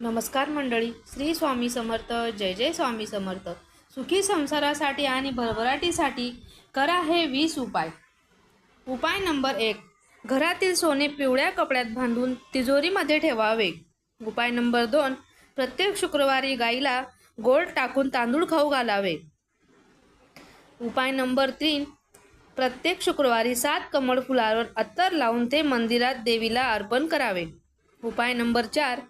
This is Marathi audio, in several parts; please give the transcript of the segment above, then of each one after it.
नमस्कार मंडळी, श्री स्वामी समर्थ. जय जय स्वामी समर्थ. सुखी संसारासाठी आणि भरभराटीसाठी करा हे 20 उपाय. उपाय नंबर 1. घरातील सोने पिवळ्या कपड्यात बांधून तिजोरीमध्ये ठेवावे. उपाय नंबर 2. प्रत्येक शुक्रवारी गाईला गोड टाकून तांदूळ खाऊ घालावे. उपाय नंबर 3. प्रत्येक शुक्रवारी 7 कमळ फुलावर अत्तर लावून ते मंदिरात देवीला अर्पण करावे. उपाय नंबर 4.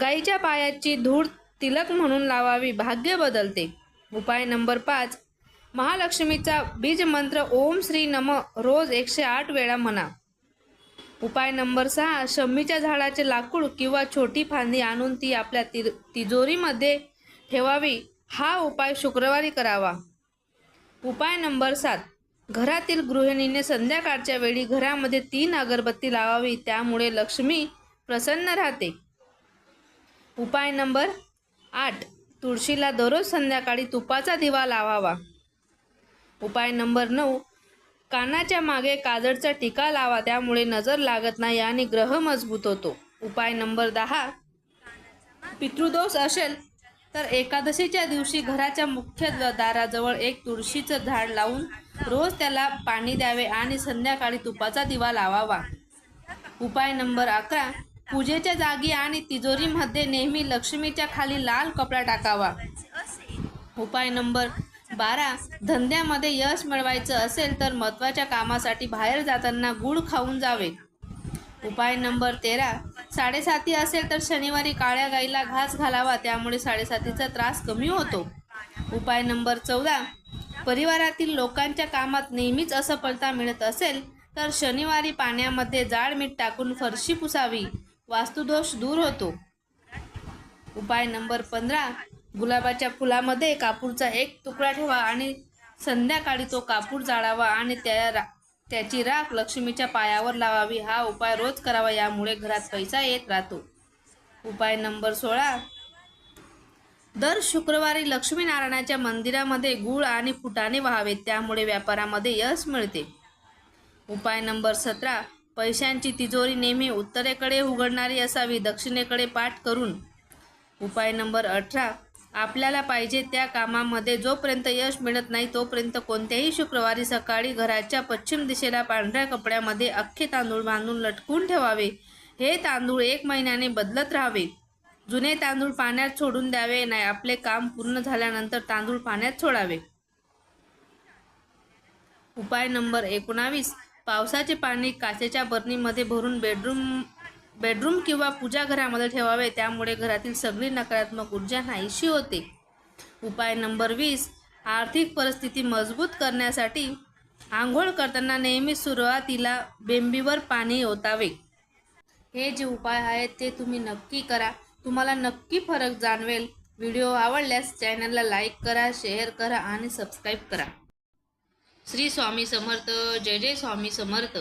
गाईच्या पायाची धूळ तिलक म्हणून लावावी, भाग्य बदलते. उपाय नंबर 5. महालक्ष्मीचा बीज मंत्र ओम श्री नम रोज 108 वेळा म्हणा. उपाय नंबर 6. शमीच्या झाडाचे लाकूड किंवा छोटी फांदी आणून ती आपल्या तिजोरीमध्ये ठेवावी. हा उपाय शुक्रवारी करावा. उपाय नंबर 7. घरातील गृहिणीने संध्याकाळच्या वेळी घरामध्ये 3 अगरबत्ती लावावी, त्यामुळे लक्ष्मी प्रसन्न राहते. उपाय नंबर 8. तुळशीला दररोज संध्याकाळी तुपाचा दिवा लावावा. उपाय नंबर 9. कानाच्या मागे काजळचा टिका लावा, त्यामुळे नजर लागत नाही आणि ग्रह मजबूत होतो. उपाय नंबर 10. पितृदोष असेल तर एकादशीच्या दिवशी घराच्या मुख्य दाराजवळ एक तुळशीचं झाड लावून रोज त्याला पाणी द्यावे आणि संध्याकाळी तुपाचा दिवा लावावा. उपाय नंबर 11. पूजेच्या जागी आणि तिजोरीमध्ये नेहमी लक्ष्मीच्या खाली लाल कपडा टाकावा. उपाय नंबर 12. धंद्यामध्ये यश मिळवायचं असेल तर महत्त्वाच्या कामासाठी बाहेर जाताना गूळ खाऊन जावे. उपाय नंबर 13. साडेसाती असेल तर शनिवारी काळ्या गाईला घास घालावा, त्यामुळे साडेसातीचा त्रास कमी होतो. उपाय नंबर 14. परिवारातील लोकांच्या कामात नेहमीच असफलता मिळत असेल तर शनिवारी पाण्यामध्ये जाड मीठ टाकून फरशी पुसावी, वास्तुदोष दूर होतो. उपाय नंबर 15. गुलाबाच्या फुलामध्ये कापूरचा एक तुकडा ठेवा आणि संध्याकाळी तो कापूर जाळावा आणि त्याची राख लक्ष्मीच्या पायावर लावावी. हा उपाय रोज करावा, यामुळे घरात पैसा येत राहतो. उपाय नंबर 16. दर शुक्रवारी लक्ष्मीनारायणाच्या मंदिरामध्ये गूळ आणि फुटाणे व्हावेत, त्यामुळे व्यापारामध्ये यश मिळते. उपाय नंबर 17. पैशांची तिजोरी नेहमी उत्तरेकडे उघडणारी असावी, दक्षिणेकडे पाठ करून. उपाय नंबर 18. आपल्याला पाहिजे त्या कामामध्ये जोपर्यंत यश मिळत नाही तोपर्यंत कोणत्याही शुक्रवारी सकाळी घराच्या पश्चिम दिशेला पांढऱ्या कपड्यामध्ये अख्खे तांदूळ बांधून लटकून ठेवावे. हे तांदूळ 1 महिन्याने बदलत राहावे. जुने तांदूळ पाण्यात सोडून द्यावे नाही. आपले काम पूर्ण झाल्यानंतर तांदूळ पाण्यात सोडावे. उपाय नंबर 19. पावसाचे पाणी काचेच्या बरणीमध्ये भरून बेडरूम किंवा पूजा घरामध्ये ठेवावे, त्यामुळे घरातील सगळी नकारात्मक ऊर्जा नाहीशी होते. उपाय नंबर 20. आर्थिक परिस्थिती मजबूत करण्यासाठी आंघोळ करताना नेहमी सुरुवातीला बेंबीवर पाणी ओतावे. हे जे उपाय आहेत ते तुम्ही नक्की करा, तुम्हाला नक्की फरक जाणवेल. व्हिडिओ आवडल्यास चॅनलला लाईक करा, शेअर करा आणि सबस्क्राईब करा. श्री स्वामी समर्थ. जय जय स्वामी समर्थ.